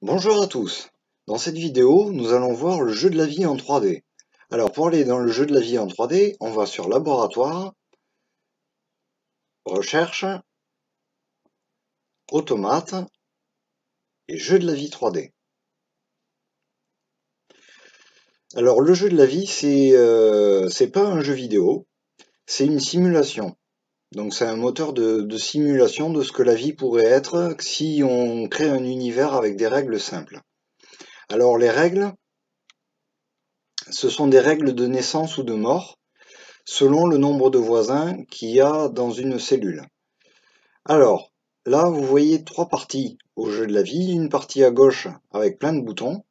Bonjour à tous. Dans cette vidéo, nous allons voir le jeu de la vie en 3D. Alors pour aller dans le jeu de la vie en 3D, on va sur Laboratoire, Recherche, Automate et Jeu de la vie 3D. Alors le jeu de la vie, c'est pas un jeu vidéo, c'est une simulation. Donc c'est un moteur de simulation de ce que la vie pourrait être si on crée un univers avec des règles simples. Alors les règles, ce sont des règles de naissance ou de mort, selon le nombre de voisins qu'il y a dans une cellule. Alors, là, vous voyez trois parties au jeu de la vie. Une partie à gauche avec plein de boutons,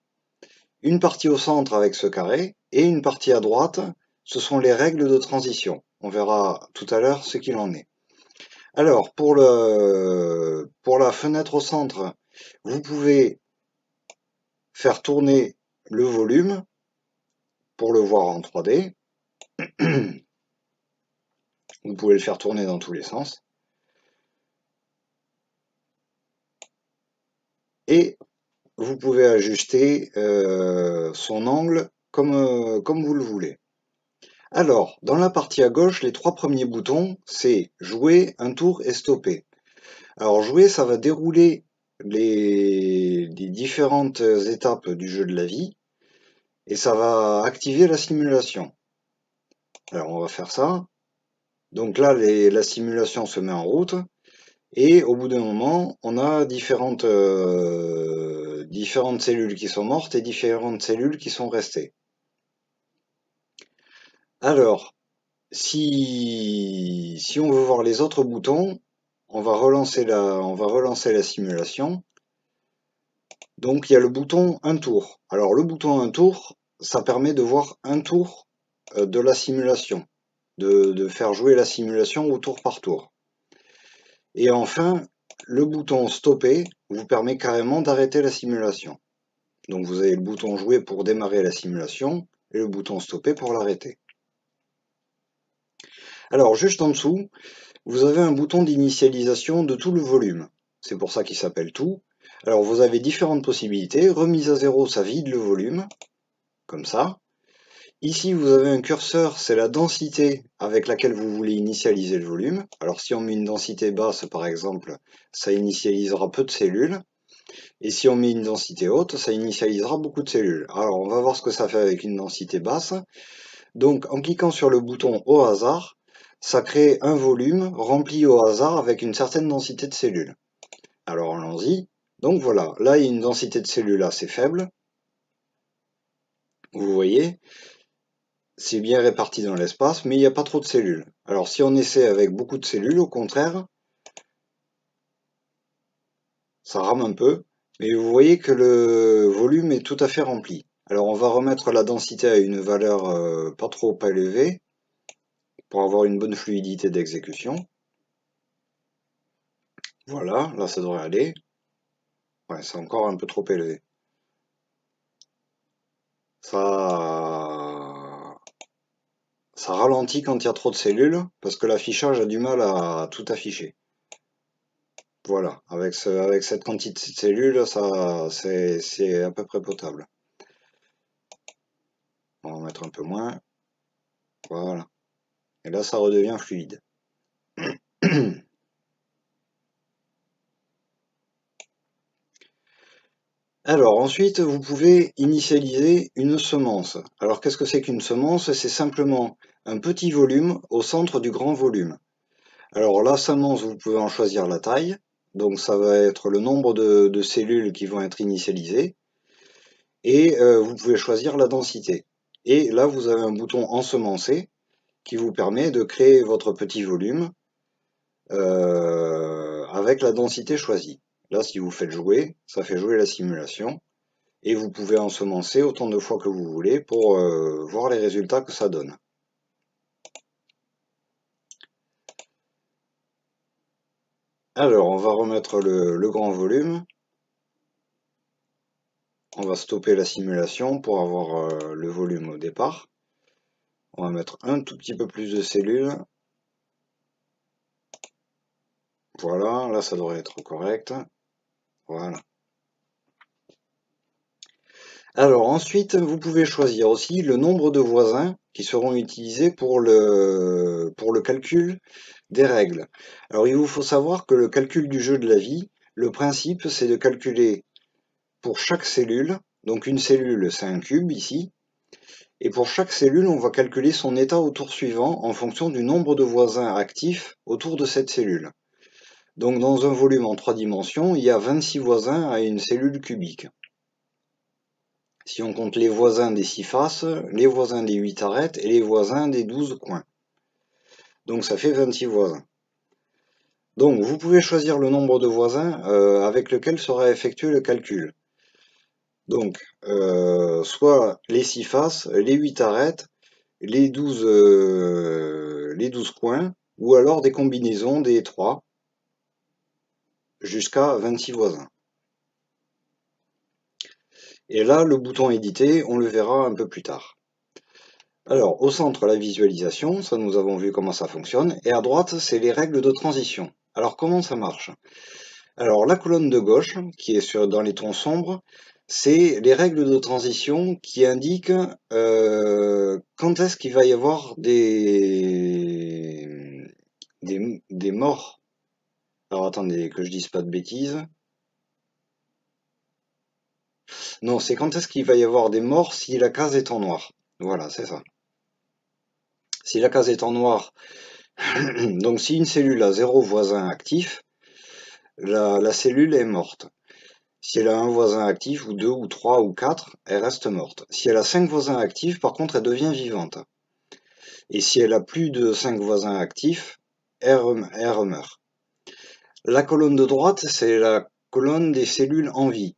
une partie au centre avec ce carré, et une partie à droite, ce sont les règles de transition. On verra tout à l'heure ce qu'il en est. Alors, pour la fenêtre au centre, vous pouvez faire tourner le volume pour le voir en 3D. Vous pouvez le faire tourner dans tous les sens. Et vous pouvez ajuster son angle comme vous le voulez. Alors, dans la partie à gauche, les trois premiers boutons, c'est jouer, un tour et stopper. Alors jouer, ça va dérouler les différentes étapes du jeu de la vie et ça va activer la simulation. Alors on va faire ça. Donc là, la simulation se met en route. Et au bout d'un moment, on a différentes cellules qui sont mortes et différentes cellules qui sont restées. Alors, si on veut voir les autres boutons, on va relancer la simulation. Donc il y a le bouton un tour. Alors le bouton un tour, ça permet de voir un tour de la simulation, de faire jouer la simulation au tour par tour. Et enfin, le bouton stopper vous permet carrément d'arrêter la simulation. Donc vous avez le bouton jouer pour démarrer la simulation et le bouton stopper pour l'arrêter. Alors juste en dessous, vous avez un bouton d'initialisation de tout le volume. C'est pour ça qu'il s'appelle tout. Alors vous avez différentes possibilités. Remise à zéro, ça vide le volume, comme ça. Ici, vous avez un curseur, c'est la densité avec laquelle vous voulez initialiser le volume. Alors si on met une densité basse, par exemple, ça initialisera peu de cellules. Et si on met une densité haute, ça initialisera beaucoup de cellules. Alors on va voir ce que ça fait avec une densité basse. Donc en cliquant sur le bouton au hasard, ça crée un volume rempli au hasard avec une certaine densité de cellules. Alors allons-y. Donc voilà, là il y a une densité de cellules assez faible. Vous voyez, c'est bien réparti dans l'espace, mais il n'y a pas trop de cellules. Alors si on essaie avec beaucoup de cellules, au contraire, ça rame un peu, mais vous voyez que le volume est tout à fait rempli. Alors on va remettre la densité à une valeur pas trop élevée, pour avoir une bonne fluidité d'exécution. Voilà, là ça devrait aller. Ouais, c'est encore un peu trop élevé. Ça ralentit quand il y a trop de cellules, parce que l'affichage a du mal à tout afficher. Voilà, avec cette quantité de cellules, c'est à peu près potable. On va en mettre un peu moins. Voilà. Et là, ça redevient fluide. Alors ensuite, vous pouvez initialiser une semence. Alors qu'est-ce que c'est qu'une semence? C'est simplement un petit volume au centre du grand volume. Alors la semence, vous pouvez en choisir la taille. Donc ça va être le nombre de cellules qui vont être initialisées. Et vous pouvez choisir la densité. Et là, vous avez un bouton ensemencer qui vous permet de créer votre petit volume avec la densité choisie. Là, si vous faites jouer, ça fait jouer la simulation. Et vous pouvez ensemencer autant de fois que vous voulez pour voir les résultats que ça donne. Alors, on va remettre le grand volume. On va stopper la simulation pour avoir le volume au départ. On va mettre un tout petit peu plus de cellules. Voilà, là ça devrait être correct. Voilà. Alors ensuite, vous pouvez choisir aussi le nombre de voisins qui seront utilisés pour le calcul des règles. Alors il vous faut savoir que le calcul du jeu de la vie, le principe c'est de calculer pour chaque cellule, donc une cellule c'est un cube ici, et pour chaque cellule on va calculer son état au tour suivant en fonction du nombre de voisins actifs autour de cette cellule. Donc dans un volume en 3 dimensions, il y a 26 voisins à une cellule cubique. Si on compte les voisins des 6 faces, les voisins des 8 arêtes et les voisins des 12 coins. Donc ça fait 26 voisins. Donc vous pouvez choisir le nombre de voisins avec lequel sera effectué le calcul. Donc soit les 6 faces, les 8 arêtes, les 12 coins, ou alors des combinaisons des 3 jusqu'à 26 voisins. Et là, le bouton éditer, on le verra un peu plus tard. Alors, au centre, la visualisation, ça nous avons vu comment ça fonctionne, et à droite, c'est les règles de transition. Alors, comment ça marche? Alors, la colonne de gauche, qui est dans les tons sombres, c'est les règles de transition qui indiquent quand est-ce qu'il va y avoir des morts. Alors, attendez, que je dise pas de bêtises. Non, c'est quand est-ce qu'il va y avoir des morts si la case est en noir. Voilà, c'est ça. Si la case est en noir, donc si une cellule a 0 voisin actif, la cellule est morte. Si elle a un voisin actif, ou 2, ou 3, ou 4, elle reste morte. Si elle a 5 voisins actifs, par contre, elle devient vivante. Et si elle a plus de 5 voisins actifs, elle meurt. La colonne de droite, c'est la colonne des cellules en vie.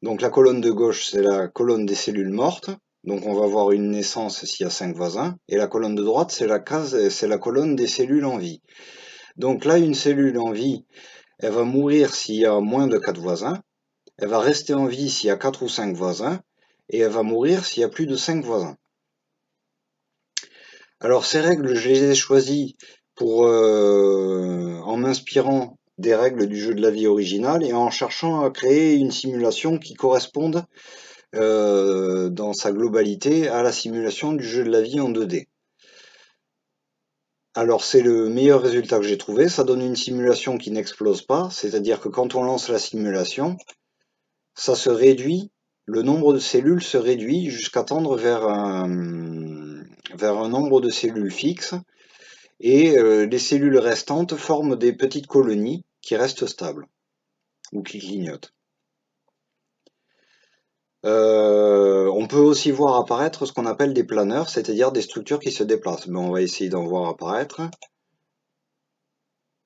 Donc la colonne de gauche, c'est la colonne des cellules mortes. Donc on va avoir une naissance s'il y a 5 voisins. Et la colonne de droite, c'est la colonne des cellules en vie. Donc là, une cellule en vie, elle va mourir s'il y a moins de 4 voisins. Elle va rester en vie s'il y a 4 ou 5 voisins. Et elle va mourir s'il y a plus de 5 voisins. Alors ces règles, je les ai choisies en m'inspirant des règles du jeu de la vie original et en cherchant à créer une simulation qui corresponde dans sa globalité à la simulation du jeu de la vie en 2D. Alors c'est le meilleur résultat que j'ai trouvé, ça donne une simulation qui n'explose pas, c'est-à-dire que quand on lance la simulation, ça se réduit, le nombre de cellules se réduit jusqu'à tendre vers un nombre de cellules fixe, et les cellules restantes forment des petites colonies qui restent stables, ou qui clignotent. On peut aussi voir apparaître ce qu'on appelle des planeurs, c'est-à-dire des structures qui se déplacent. Mais on va essayer d'en voir apparaître.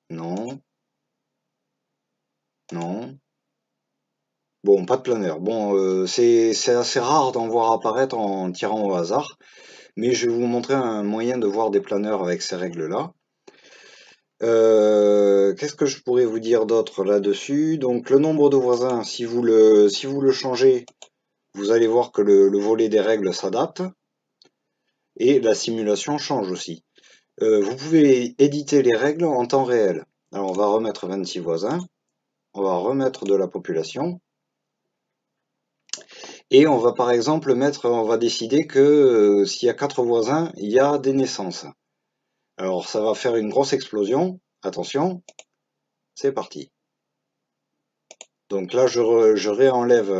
Non. Non. Bon, pas de planeur. Bon, c'est assez rare d'en voir apparaître en tirant au hasard. Mais je vais vous montrer un moyen de voir des planeurs avec ces règles-là. Qu'est-ce que je pourrais vous dire d'autre là-dessus? Donc le nombre de voisins, si vous le changez, vous allez voir que le volet des règles s'adapte. Et la simulation change aussi. Vous pouvez éditer les règles en temps réel. Alors on va remettre 26 voisins, on va remettre de la population, et on va par exemple on va décider que s'il y a 4 voisins, il y a des naissances. Alors ça va faire une grosse explosion, attention, c'est parti. Donc là je réenlève,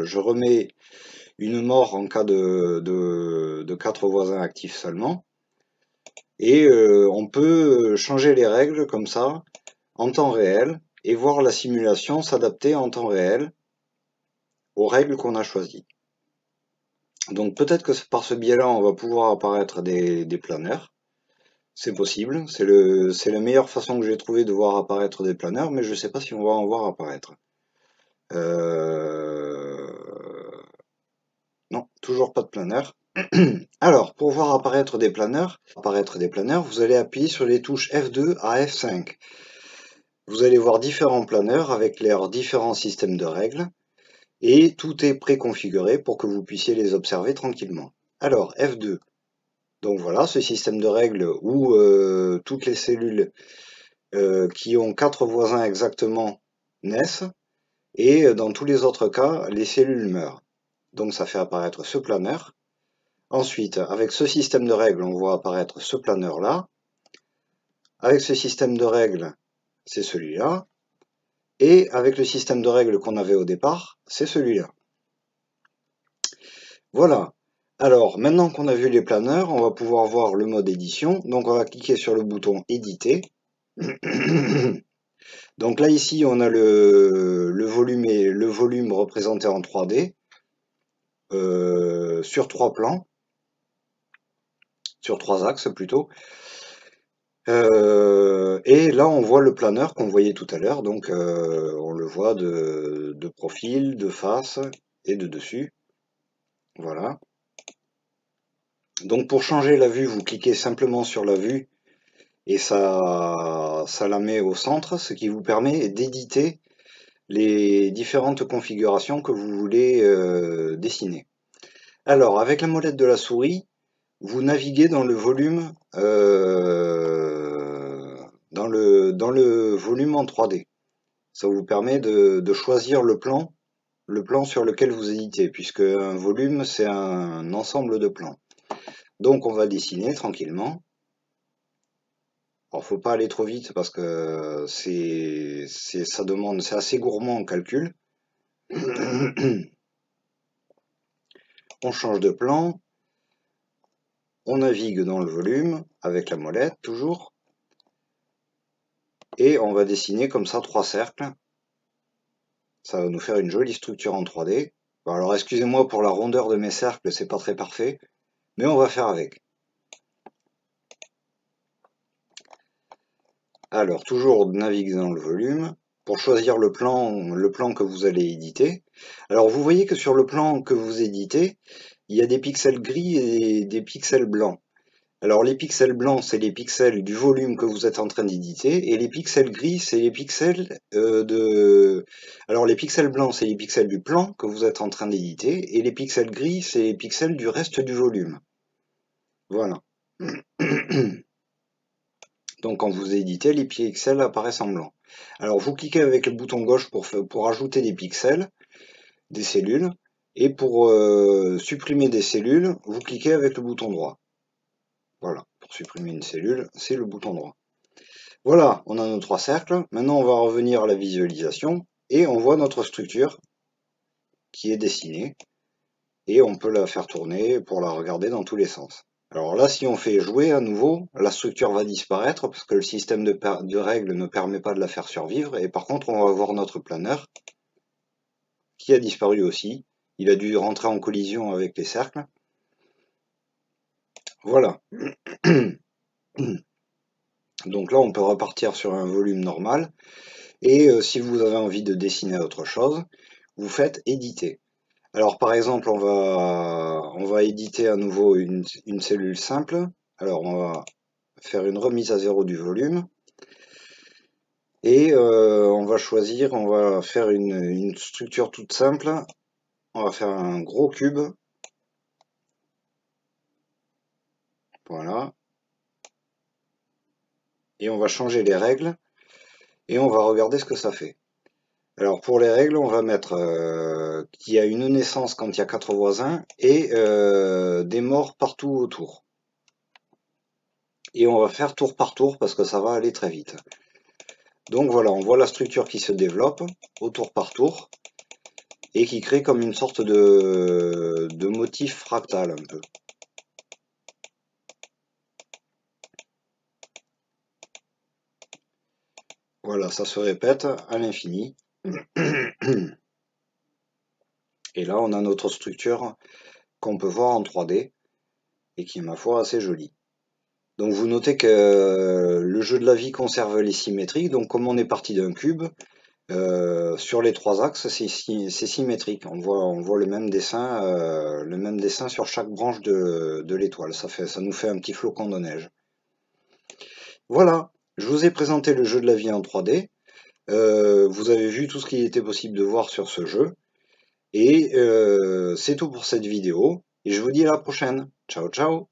je remets une mort en cas de 4 voisins actifs seulement. Et on peut changer les règles comme ça, en temps réel, et voir la simulation s'adapter en temps réel aux règles qu'on a choisies. Donc peut-être que par ce biais-là, on va pouvoir apparaître des planeurs. C'est possible, c'est la meilleure façon que j'ai trouvé de voir apparaître des planeurs, mais je ne sais pas si on va en voir apparaître. Non, toujours pas de planeur. Alors, pour voir apparaître des planeurs, vous allez appuyer sur les touches F2 à F5. Vous allez voir différents planeurs avec leurs différents systèmes de règles, et tout est préconfiguré pour que vous puissiez les observer tranquillement. Alors, F2. Donc voilà, ce système de règles où toutes les cellules qui ont 4 voisins exactement naissent, et dans tous les autres cas, les cellules meurent. Donc ça fait apparaître ce planeur. Ensuite, avec ce système de règles, on voit apparaître ce planeur-là. Avec ce système de règles, c'est celui-là. Et avec le système de règles qu'on avait au départ, c'est celui-là. Voilà. Alors, maintenant qu'on a vu les planeurs, on va pouvoir voir le mode édition. Donc, on va cliquer sur le bouton éditer. Donc là, ici, on a le volume représenté en 3D sur 3 plans, sur 3 axes plutôt. Et là, on voit le planeur qu'on voyait tout à l'heure. Donc, on le voit de profil, de face et de dessus. Voilà. Donc, pour changer la vue, vous cliquez simplement sur la vue et ça la met au centre, ce qui vous permet d'éditer les différentes configurations que vous voulez dessiner. Alors, avec la molette de la souris, vous naviguez dans le volume volume en 3D. Ça vous permet de choisir le plan sur lequel vous éditez, puisque un volume, c'est un ensemble de plans. Donc, on va dessiner tranquillement. Alors, faut pas aller trop vite parce que c'est assez gourmand en calcul. On change de plan. On navigue dans le volume avec la molette, toujours. Et on va dessiner comme ça 3 cercles. Ça va nous faire une jolie structure en 3D. Bon, alors excusez-moi pour la rondeur de mes cercles, c'est pas très parfait, mais on va faire avec. Alors toujours naviguer dans le volume pour choisir le plan que vous allez éditer. Alors vous voyez que sur le plan que vous éditez, il y a des pixels gris et des pixels blancs. Alors les pixels blancs, c'est les pixels du volume que vous êtes en train d'éditer, et les pixels gris, c'est les pixels Alors les pixels blancs, c'est les pixels du plan que vous êtes en train d'éditer, et les pixels gris, c'est les pixels du reste du volume. Voilà. Donc quand vous éditez, les pixels apparaissent en blanc. Alors vous cliquez avec le bouton gauche pour ajouter des pixels, des cellules, et pour supprimer des cellules, vous cliquez avec le bouton droit. Voilà, pour supprimer une cellule, c'est le bouton droit. Voilà, on a nos 3 cercles. Maintenant, on va revenir à la visualisation et on voit notre structure qui est dessinée. Et on peut la faire tourner pour la regarder dans tous les sens. Alors là, si on fait jouer à nouveau, la structure va disparaître parce que le système de règles ne permet pas de la faire survivre. Et par contre, on va voir notre planeur qui a disparu aussi. Il a dû rentrer en collision avec les cercles. Voilà. Donc là, on peut repartir sur un volume normal. Et si vous avez envie de dessiner autre chose, vous faites éditer. Alors par exemple, on va éditer à nouveau une cellule simple. Alors on va faire une remise à zéro du volume. Et on va choisir, on va faire une structure toute simple. On va faire un gros cube. Voilà. Et on va changer les règles. Et on va regarder ce que ça fait. Alors pour les règles, on va mettre qu'il y a une naissance quand il y a 4 voisins et des morts partout autour. Et on va faire tour par tour parce que ça va aller très vite. Donc voilà, on voit la structure qui se développe au tour par tour et qui crée comme une sorte de motif fractal un peu. Voilà, ça se répète à l'infini. Et là, on a notre structure qu'on peut voir en 3D et qui est, ma foi, assez jolie. Donc vous notez que le jeu de la vie conserve les symétries. Donc comme on est parti d'un cube, sur les 3 axes, c'est symétrique. On voit le même dessin sur chaque branche de l'étoile. Ça nous fait un petit flocon de neige. Voilà, je vous ai présenté le jeu de la vie en 3D. Vous avez vu tout ce qu'il était possible de voir sur ce jeu. Et c'est tout pour cette vidéo. Et je vous dis à la prochaine. Ciao, ciao!